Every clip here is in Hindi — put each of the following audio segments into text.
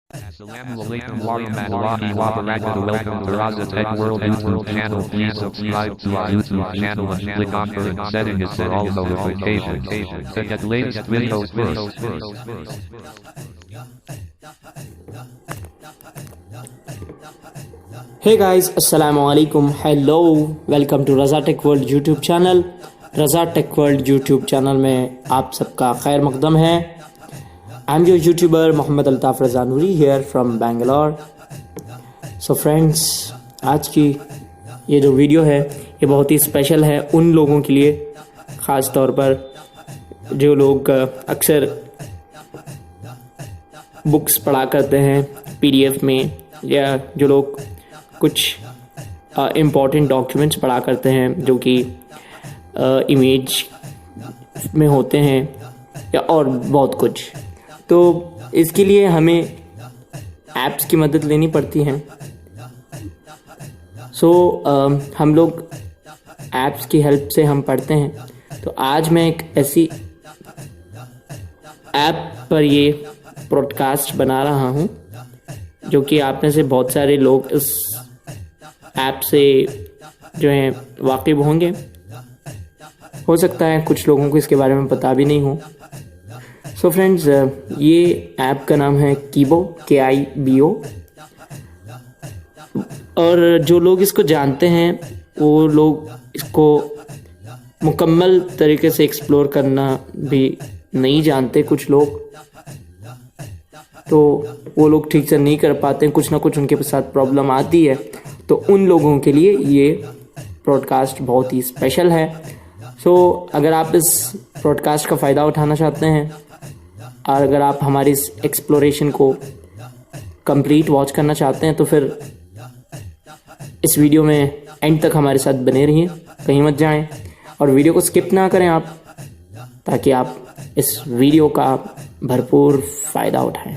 Assalamu alaikum warahmatullahi wabarakatuh. Welcome to Raza Tech World YouTube channel. Please subscribe to our YouTube channel and click on current settings for all notifications to get latest videos first. Hey guys, Assalamu alaikum. Hello, welcome to Raza Tech World YouTube channel. Raza Tech World YouTube channel में आप सबका खैर मकदम है. I'm your YouTuber Mohammad Altaf Raza Noori here from Bangalore. So friends, आज की ये जो वीडियो है ये बहुत ही स्पेशल है उन लोगों के लिए, ख़ास तौर पर जो लोग अक्सर बुक्स पढ़ा करते हैं PDF में, या जो लोग कुछ इम्पॉर्टेंट डॉक्यूमेंट्स पढ़ा करते हैं जो कि इमेज में होते हैं, या और बहुत कुछ. तो इसके लिए हमें ऐप्स की मदद लेनी पड़ती है. हम लोग ऐप्स की हेल्प से हम पढ़ते हैं. तो आज मैं एक ऐसी ऐप पर ये पॉडकास्ट बना रहा हूँ जो कि आप में से बहुत सारे लोग इस ऐप से जो है वाकिफ़ होंगे. हो सकता है कुछ लोगों को इसके बारे में पता भी नहीं हो. सो फ्रेंड्स, ये ऐप का नाम है कीबो, KIBO. और जो लोग इसको जानते हैं वो लोग इसको मुकम्मल तरीके से एक्सप्लोर करना भी नहीं जानते. कुछ लोग तो वो लोग ठीक से नहीं कर पाते हैं, कुछ ना कुछ उनके साथ प्रॉब्लम आती है. तो उन लोगों के लिए ये पॉडकास्ट बहुत ही स्पेशल है. अगर आप इस पॉडकास्ट का फ़ायदा उठाना चाहते हैं और अगर आप हमारी इस एक्सप्लोरेशन को कंप्लीट वॉच करना चाहते हैं तो फिर इस वीडियो में एंड तक हमारे साथ बने रहिए, कहीं मत जाएं और वीडियो को स्किप ना करें आप, ताकि आप इस वीडियो का भरपूर फ़ायदा उठाएं.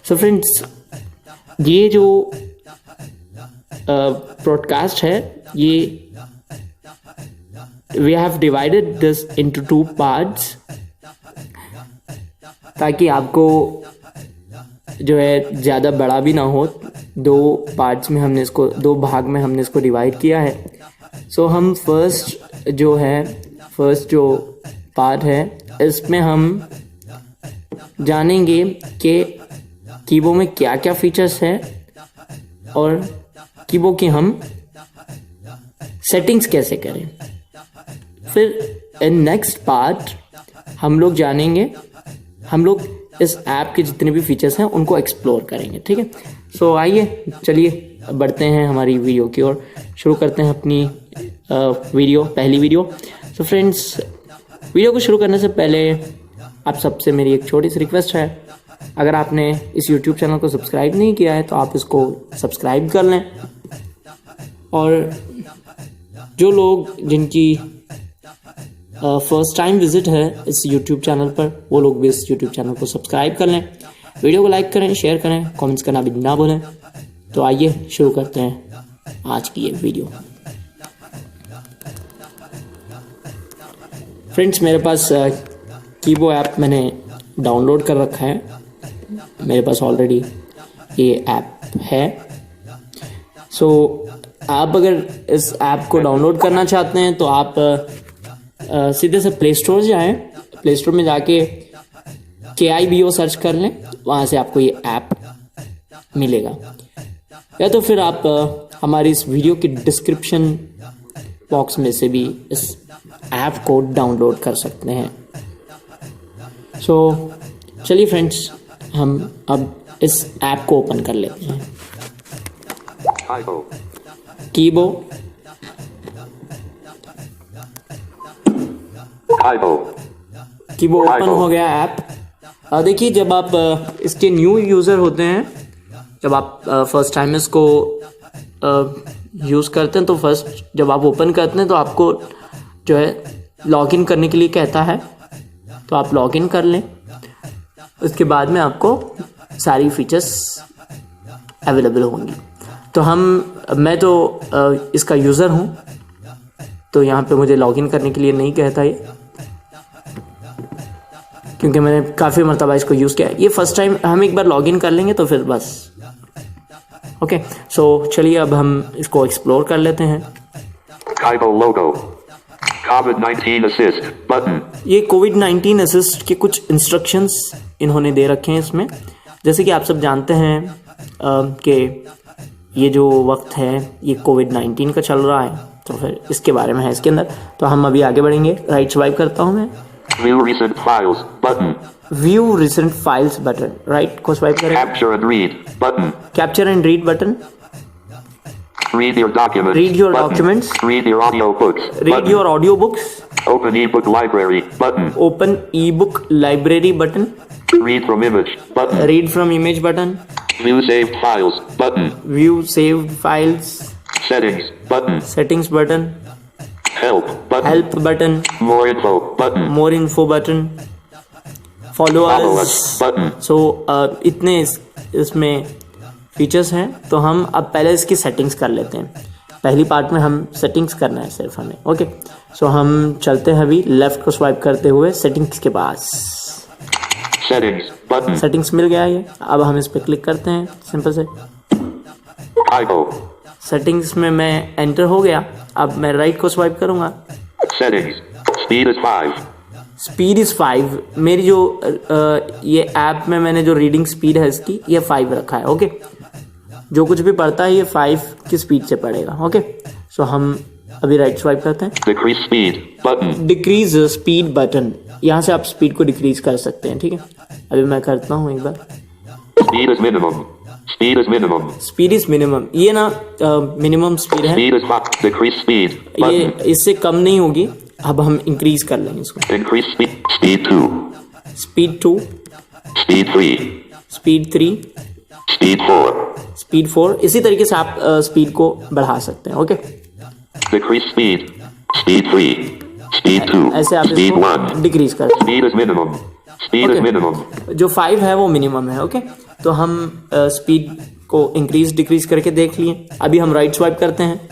सो फ्रेंड्स, ये जो पॉडकास्ट है ये we have divided this into 2 parts, ताकि आपको जो है ज़्यादा बड़ा भी ना हो. 2 पार्ट्स में हमने इसको, 2 भाग में हमने इसको डिवाइड किया है. हम फर्स्ट जो पार्ट है इसमें हम जानेंगे कि कीबो में क्या क्या फीचर्स है और कीबो की हम सेटिंग्स कैसे करें. फिर इन नेक्स्ट पार्ट हम लोग जानेंगे, हम लोग इस ऐप के जितने भी फीचर्स हैं उनको एक्सप्लोर करेंगे. ठीक है. आइए चलिए बढ़ते हैं हमारी वीडियो की ओर, शुरू करते हैं अपनी पहली वीडियो. फ्रेंड्स, वीडियो को शुरू करने से पहले आप सबसे मेरी एक छोटी सी रिक्वेस्ट है. अगर आपने इस YouTube चैनल को सब्सक्राइब नहीं किया है तो आप इसको सब्सक्राइब कर लें. और जो लोग जिनकी फर्स्ट टाइम विजिट है इस YouTube चैनल पर, वो लोग भी इस YouTube चैनल को सब्सक्राइब कर लें. वीडियो को लाइक करें, शेयर करें, कमेंट्स करना भी ना भूलें. तो आइए शुरू करते हैं आज की ये वीडियो. फ्रेंड्स, मेरे पास कीबो ऐप मैंने डाउनलोड कर रखा है. मेरे पास ऑलरेडी ये ऐप है. आप अगर इस ऐप को डाउनलोड करना चाहते हैं तो आप सीधे से प्ले स्टोर जाएँ. प्ले स्टोर में जाके KIBO सर्च कर लें, वहाँ से आपको ये ऐप मिलेगा. या तो फिर आप हमारी इस वीडियो की डिस्क्रिप्शन बॉक्स में से भी इस ऐप को डाउनलोड कर सकते हैं. चलिए फ्रेंड्स, हम अब इस ऐप को ओपन कर लेते हैं. कीबो ओपन हो गया ऐप. देखिए, जब आप इसके न्यू यूज़र होते हैं, जब आप फर्स्ट टाइम इसको यूज़ करते हैं, तो फर्स्ट जब आप ओपन करते हैं तो आपको जो है लॉगिन करने के लिए कहता है. तो आप लॉगिन कर लें. उसके बाद में आपको सारी फीचर्स अवेलेबल होंगी. मैं तो इसका यूज़र हूँ, तो यहाँ पे मुझे लॉगिन करने के लिए नहीं कहता. ये क्योंकि मैंने काफ़ी मरतबा इसको यूज़ किया है। ये फर्स्ट टाइम हम एक बार लॉगिन कर लेंगे तो फिर बस ओके। सो चलिए अब हम इसको एक्सप्लोर कर लेते हैं। Kaibo logo. COVID-19 assist button. ये कोविड-19 असिस्ट के कुछ इंस्ट्रक्शंस इन्होंने दे रखे हैं इसमें। जैसे कि आप सब जानते हैं कि ये जो वक्त है ये कोविड-19 का चल रहा है, तो फिर इसके बारे में है इसके अंदर। तो हम अभी आगे बढ़ेंगे। राइट स्वाइप करता हूँ मैं। View recent files button. View recent files button, right को स्वाइप करें। Capture and read button. Capture and read button. Read your documents. Read your button. documents. Read your audio books. Read button. Your audio books. Open ebook library button. Open E book library button. Read from image button. Read from image button. View saved files button. View saved files. Settings button. Settings button. Help button. Help button. More info button. More info button. Follow follow us button. सो इतने इसमें फीचर्स हैं। तो हम अब पहले इसकी सेटिंग्स कर लेते हैं। पहली पार्ट में हम सेटिंग्स करना है सिर्फ हमें। ओके, सो हम चलते हैं अभी लेफ्ट को स्वाइप करते हुए सेटिंग्स के पास। Settings button. सेटिंग्स मिल गया ये। अब हम इस पर क्लिक करते हैं सिंपल से। Kaibo. सेटिंग्स में मैं एंटर हो गया। अब मैं राइट को स्वाइप करूंगा। Settings. Speed is 5. Speed is 5। मेरी जो ये ऐप में मैंने जो रीडिंग स्पीड है इसकी ये 5 रखा है। ओके, जो कुछ भी पढ़ता है ये 5 की स्पीड से पढ़ेगा। ओके, सो हम अभी राइट स्वाइप करते हैं। Decrease speed button. Decrease speed button, यहाँ से आप स्पीड को डिक्रीज कर सकते हैं। ठीक है, अभी मैं करता हूँ एक बार। Speed is minimum. Speed is minimum. Speed is minimum, ये ना मिनिमम स्पीड है, Speed is 5. Decrease speed ये button. इससे कम नहीं होगी। अब हम इंक्रीज कर लेंगे इसको। Increase speed. Speed 2. Speed 2, Speed 3. Speed 3, Speed 4. Speed 4। इसी तरीके से आप स्पीड को बढ़ा सकते हैं। Okay, Decrease speed. Speed 3. Speed 2. ऐसे आप Speed इसको 1. डिक्रीज कर सकते Speed is minimum. Speed is Okay. minimum. हैं। जो 5 है वो मिनिमम है। ओके, तो हम स्पीड को इंक्रीज डिक्रीज करके देख लिए। अभी हम राइट स्वाइप करते हैं।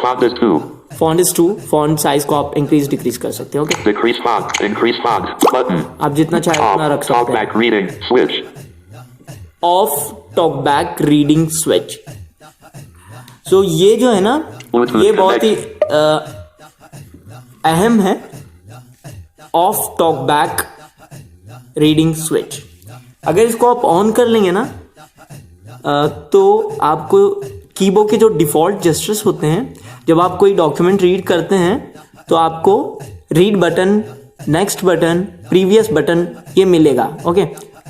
Font is 2. Font is 2, font size को आप इंक्रीज डिक्रीज कर सकते हैं। Okay, Decrease font. Increase font button. आप जितना चाहे उतना रख Off. सकते हैं। Talkback reading switch. Off talkback reading switch. So ये जो है ना Bluetooth ये बहुत ही अहम है। ऑफ टॉकबैक रीडिंग स्विच, अगर इसको आप ऑन कर लेंगे ना तो आपको कीबोर्ड के जो डिफॉल्ट जेस्चर्स होते हैं, जब आप कोई डॉक्यूमेंट रीड करते हैं तो आपको read button, next button, previous button ये मिलेगा। ओके,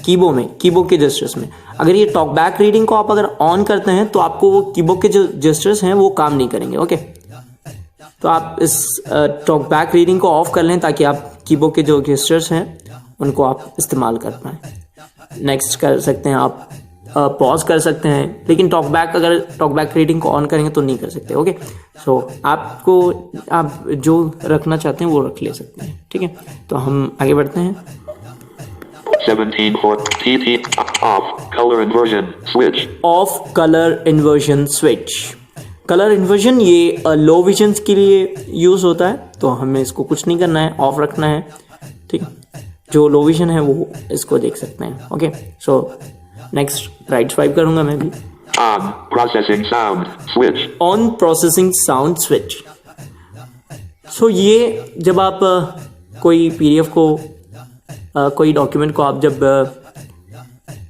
कीबोर्ड में, कीबोर्ड के जेस्चर्स में। अगर ये टॉकबैक रीडिंग को आप अगर ऑन करते हैं तो आपको वो कीबोर्ड के जो जेस्चर्स हैं वो काम नहीं करेंगे। ओके, तो आप इस टॉकबैक रीडिंग को ऑफ कर लें ताकि आप कीबोर्ड के जो जेस्चर्स हैं उनको आप इस्तेमाल कर पाएँ। नेक्स्ट कर सकते हैं आप, पॉज कर सकते हैं, लेकिन टॉकबैक अगर टॉकबैक रीडिंग को ऑन करेंगे तो नहीं कर सकते। ओके, सो आपको आप जो रखना चाहते हैं वो रख ले सकते हैं। ठीक है, तो हम आगे बढ़ते हैं। 17 for TT off color inversion switch. Of colour inversion switch. Colour inversion ये लो विजन्स के लिए यूज़ होता है, तो हमें इसको कुछ नहीं करना है, ऑफ रखना है। ठीक है, जो लो विजन है वो इसको देख सकते हैं। Okay, so next right swipe करूंगा मैं भी। On processing sound switch. On processing sound switch. So ये जब आप कोई पीडीएफ को कोई डॉक्यूमेंट को आप जब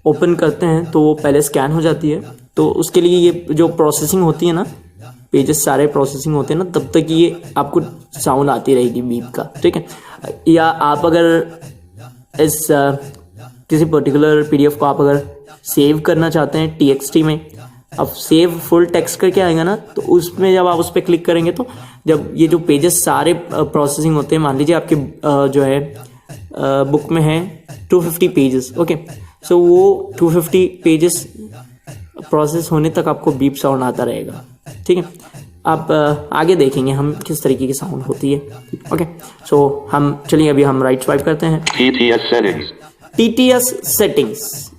ओपन करते हैं तो वो पहले स्कैन हो जाती है, तो उसके लिए ये जो प्रोसेसिंग होती है ना, पेजेस सारे प्रोसेसिंग होते हैं ना, तब तक ये आपको साउंड आती रहेगी बीप का। ठीक है, या आप अगर इस किसी पर्टिकुलर पीडीएफ को आप अगर सेव करना चाहते हैं टीएक्सटी में, अब सेव फुल टेक्स्ट करके आएगा ना, तो उसमें जब आप उस पर क्लिक करेंगे तो जब ये जो पेजेस सारे प्रोसेसिंग होते हैं, मान लीजिए आपके जो है बुक में है 250 पेजेस। ओके, सो वो 250 पेजेस प्रोसेस होने तक आपको बीप साउंड आता रहेगा। ठीक है, आप आगे देखेंगे हम किस तरीके की साउंड होती है। ओके, सो हम चलिए अभी हम राइट स्वाइप करते हैं। TTS settings. TTS settings.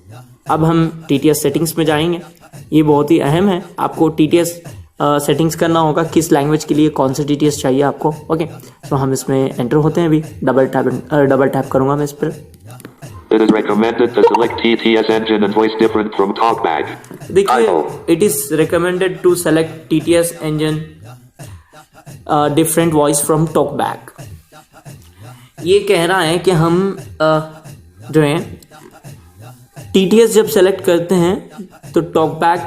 अब हम टीटीएस सेटिंग्स में जाएंगे। ये बहुत ही अहम है, आपको टीटीएस सेटिंग्स करना होगा, किस लैंग्वेज के लिए कौन सा टीटीएस चाहिए आपको। ओके, तो हम इसमें एंटर होते हैं। अभी डबल टैप करूंगा मैं इस पर। It is recommended to select TTS engine and voice different from TalkBack. देखिए, it is recommended to select TTS engine different voice from TalkBack. ये कह रहा है कि हम जो है TTS जब सेलेक्ट करते हैं तो TalkBack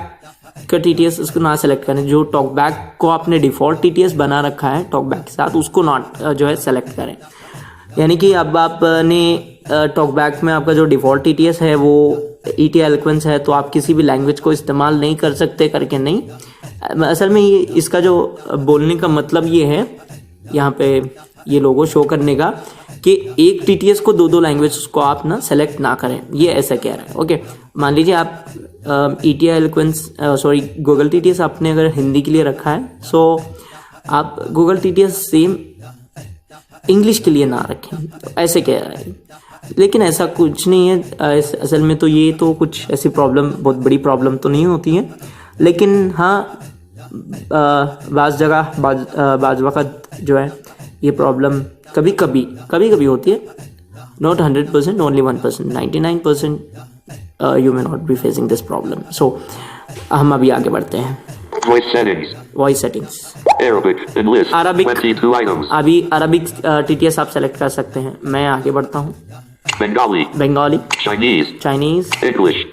का TTS उसको ना सेलेक्ट करें. जो TalkBack को आपने डिफ़ॉल्ट TTS बना रखा है TalkBack के साथ, उसको नॉट जो है सेलेक्ट करें. यानी कि अब आपने TalkBack में आपका जो डिफ़ॉल्ट TTS है वो ET Eloquence है, तो आप किसी भी लैंग्वेज को इस्तेमाल नहीं कर सकते करके नहीं. असल में ये इसका जो बोलने का मतलब ये है, यहाँ पे ये लोगो शो करने का, कि एक TTS को दो लैंग्वेज को आप ना सेलेक्ट ना करें, ये ऐसा कह रहा है. ओके, मान लीजिए आप ET Eloquence गूगल TTS आपने अगर हिंदी के लिए रखा है, सो आप गूगल TTS सेम इंग्लिश के लिए ना रखें, तो ऐसे कह रहा है. लेकिन ऐसा कुछ नहीं है. असल में तो ये तो कुछ ऐसी प्रॉब्लम, बहुत बड़ी प्रॉब्लम तो नहीं होती है. लेकिन हाँ, बाज़ जगह बाज़ वक़्त जो है ये प्रॉब्लम कभी कभी होती है. Not 100%, only 1%, 99% you may not be facing this problem. So हम अभी आगे बढ़ते हैं. Voice settings Arabic. अभी अरबिक TTS आप सेलेक्ट कर सकते हैं. मैं आगे बढ़ता हूँ. बंगाली, चाइनीज,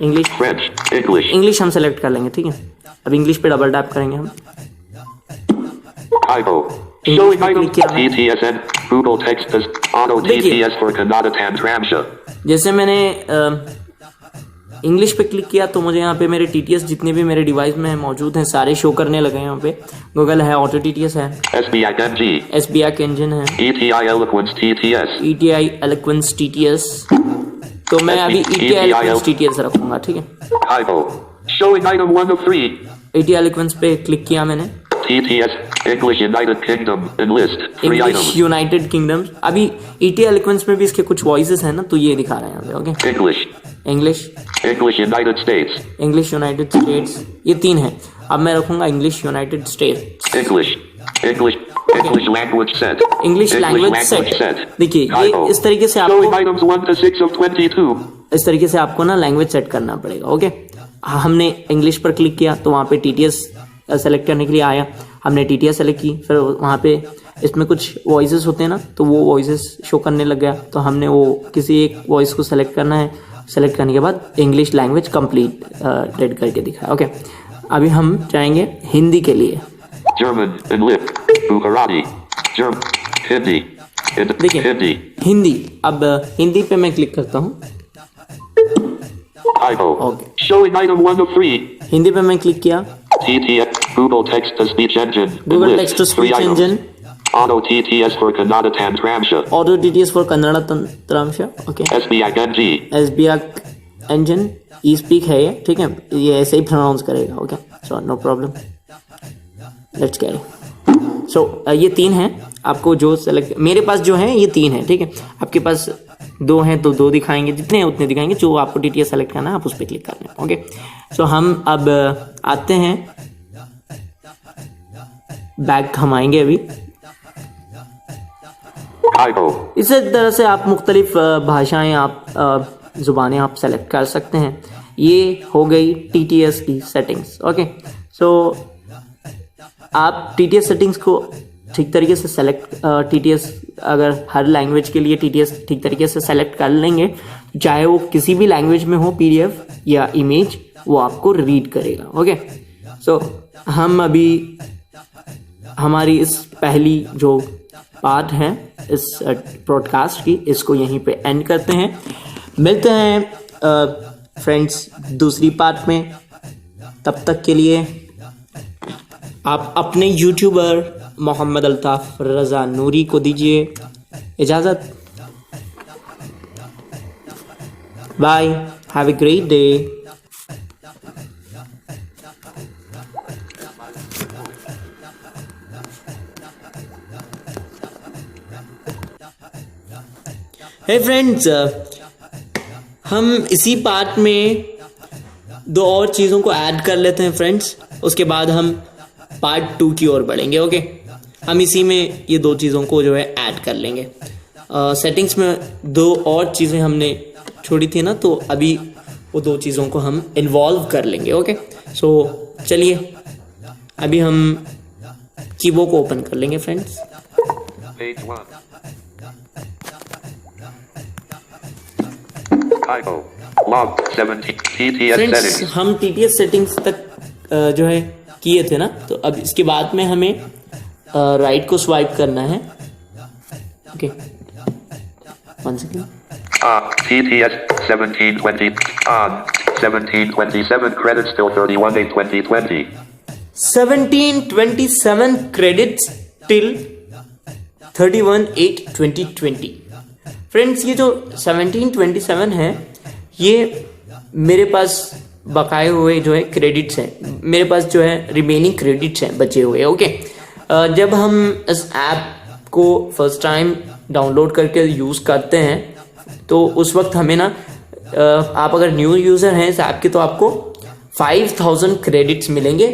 इंग्लिश हम सेलेक्ट कर लेंगे. ठीक है, अब इंग्लिश पे डबल टैप करेंगे हम. जैसे मैंने इंग्लिश पे क्लिक किया तो मुझे यहाँ पे मेरे TTS जितने भी मेरे डिवाइस में मौजूद हैं सारे शो करने लगे हैं. यहाँ पे गूगल है, ऑटो TTS है, SBAC इंजन है, ET Eloquence TTS. तो मैं अभी ET Eloquence TTS रखूंगा. ठीक है, ET Eloquence पे क्लिक किया मैंने. English United Kingdom enlist. English United Kingdom. अभी ET Eloquence में भी इसके कुछ वॉइसेस हैं ना, तो ये दिखा रहे हैं यहाँ पे. ओके, English United States, ये 3 है. अब मैं रखूंगा English United States. English language set. English language set. देखिए, ये इस तरीके से आपको इस तरीके से आपको ना लैंग्वेज सेट करना पड़ेगा. ओके, हमने इंग्लिश पर क्लिक किया तो वहाँ पे TTS सेलेक्ट करने के लिए आया. हमने TTS सेलेक्ट की, फिर वहाँ पे इसमें कुछ वॉइसेस होते हैं ना, तो वो वॉइसेस शो करने लग गया. तो हमने वो किसी एक वॉइस को सेलेक्ट करना है. सेलेक्ट करने के बाद इंग्लिश लैंग्वेज कंप्लीट रेड करके दिखाया. ओके, अभी हम जाएंगे हिंदी के लिए. देखिए, हिंदी. अब हिंदी पे मैं क्लिक करता हूँ. हिंदी पे मैं क्लिक किया. Google Text to Speech Engine. Auto TTS for Kannada Tantramsha. Okay. SBAC engine. E-speak है ये. ठीक है, ये ऐसे ही प्रोनाउंस करेगा. Okay, so no problem. Let's carry. So ये 3 हैं. आपको जो सेलेक्ट, मेरे पास जो है ये 3 है. ठीक है, आपके पास 2 हैं तो 2 दिखाएंगे, जितने हैं उतने दिखाएंगे. जो आपको TTS सेलेक्ट करना है आप उस पर क्लिक करना है. ओके, सो हम अब आते हैं बैक. हम आएंगे अभी. इसी तरह से आप मुख्तलिफ भाषाएं, आप ज़ुबानें आप सेलेक्ट कर सकते हैं. ये हो गई TTS की सेटिंग्स. ओके, सो आप TTS सेटिंग्स को ठीक तरीके से सेलेक्ट, TTS अगर हर लैंग्वेज के लिए TTS ठीक तरीके से सेलेक्ट कर लेंगे, चाहे वो किसी भी लैंग्वेज में हो, PDF या इमेज, वो आपको रीड करेगा. ओके, सो हम अभी हमारी इस पहली जो पार्ट है इस ब्रॉडकास्ट की, इसको यहीं पे एंड करते हैं. मिलते हैं फ्रेंड्स दूसरी पार्ट में. तब तक के लिए आप अपने यूट्यूबर मोहम्मद अल्ताफ रज़ा नूरी को दीजिए इजाज़त. Bye, have a great day. Hey friends, हम इसी पार्ट में 2 और चीज़ों को ऐड कर लेते हैं फ्रेंड्स. उसके बाद हम पार्ट 2 की ओर बढ़ेंगे. ओके, हम इसी में ये 2 चीज़ों को जो है ऐड कर लेंगे. सेटिंग्स में 2 और चीज़ें हमने छोड़ी थी ना, तो अभी वो दो चीज़ों को हम इन्वॉल्व कर लेंगे। ओके, सो चलिए अभी हम कीबो को ओपन कर लेंगे friends. Page 1. Typo. Log 17. TTS friends settings. हम TTS सेटिंग्स तक जो है किए थे ना, तो अब इसके बाद में हमें राइट को स्वाइप करना है। Okay, one second. TTS 1720. On. 1727 credits till 31/8/2020. 1727 credits till 31/8/2020। Friends ये जो 1727 है, ये मेरे पास बकाए हुए जो है क्रेडिट्स हैं, मेरे पास जो है रिमेनिंग क्रेडिट्स हैं बचे हुए। ओके, जब हम इस ऐप को फर्स्ट टाइम डाउनलोड करके यूज़ करते हैं तो उस वक्त हमें ना, आप अगर न्यू यूज़र हैं इस ऐप के, तो आपको 5000 क्रेडिट्स मिलेंगे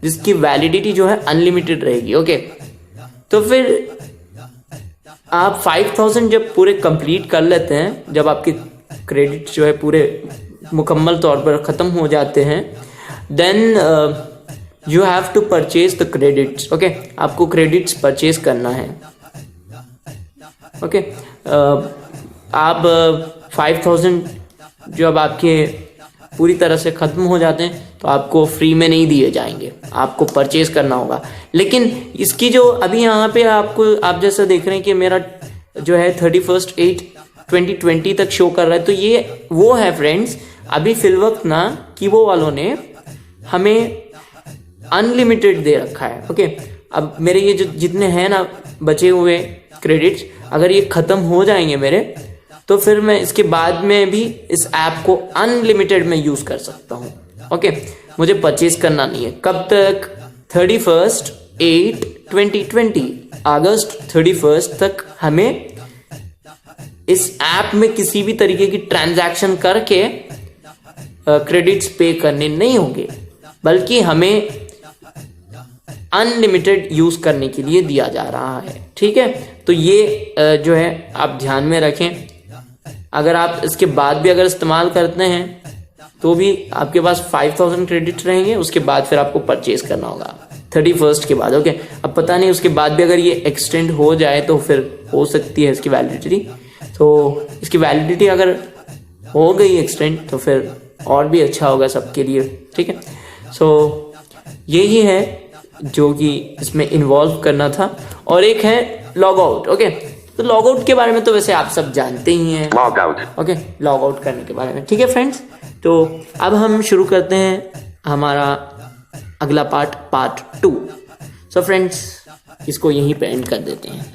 जिसकी वैलिडिटी जो है अनलिमिटेड रहेगी। ओके, तो फिर आप 5000 जब पूरे कंप्लीट कर लेते हैं, जब आपके क्रेडिट जो है पूरे मुकम्मल तौर पर ख़त्म हो जाते हैं, then you have to purchase the credits. Okay, आपको क्रेडिट्स परचेज करना है। ओके, आप 5000 जब आपके पूरी तरह से ख़त्म हो जाते हैं तो आपको फ्री में नहीं दिए जाएंगे, आपको परचेज करना होगा। लेकिन इसकी जो अभी यहाँ पे आप जैसा देख रहे हैं कि मेरा जो है 31/8/2020 तक शो कर रहा है, तो ये वो है फ्रेंड्स, अभी फिलवक्त ना कीबो वालों ने हमें अनलिमिटेड दे रखा है। ओके, अब मेरे ये जो जितने हैं ना बचे हुए क्रेडिट्स, अगर ये ख़त्म हो जाएंगे मेरे, तो फिर मैं इसके बाद में भी इस ऐप को अनलिमिटेड में यूज़ कर सकता हूँ। ओके, मुझे परचेज करना नहीं है। कब तक? 31/8/2020, अगस्त 31 तक हमें इस ऐप में किसी भी तरीके की ट्रांजैक्शन करके क्रेडिट्स पे करने नहीं होंगे, बल्कि हमें अनलिमिटेड यूज़ करने के लिए दिया जा रहा है। ठीक है, तो ये जो है आप ध्यान में रखें। अगर आप इसके बाद भी अगर इस्तेमाल करते हैं तो भी आपके पास 5000 क्रेडिट्स रहेंगे, उसके बाद फिर आपको परचेज करना होगा 31 के बाद। ओके, अब पता नहीं उसके बाद भी अगर ये एक्सटेंड हो जाए तो फिर हो सकती है इसकी वैलिडिटी, तो इसकी वैलिडिटी अगर हो गई एक्सटेंड तो फिर और भी अच्छा होगा सबके लिए। ठीक है, सो यही है जो कि इसमें इन्वॉल्व करना था। और एक है लॉग आउट। ओके, तो लॉग आउट के बारे में तो वैसे आप सब जानते ही हैं, Log out. Okay, log out करने के बारे में। ठीक है फ्रेंड्स, तो अब हम शुरू करते हैं हमारा अगला पार्ट 2। सो फ्रेंड्स, इसको यहीं पे एंड कर देते हैं।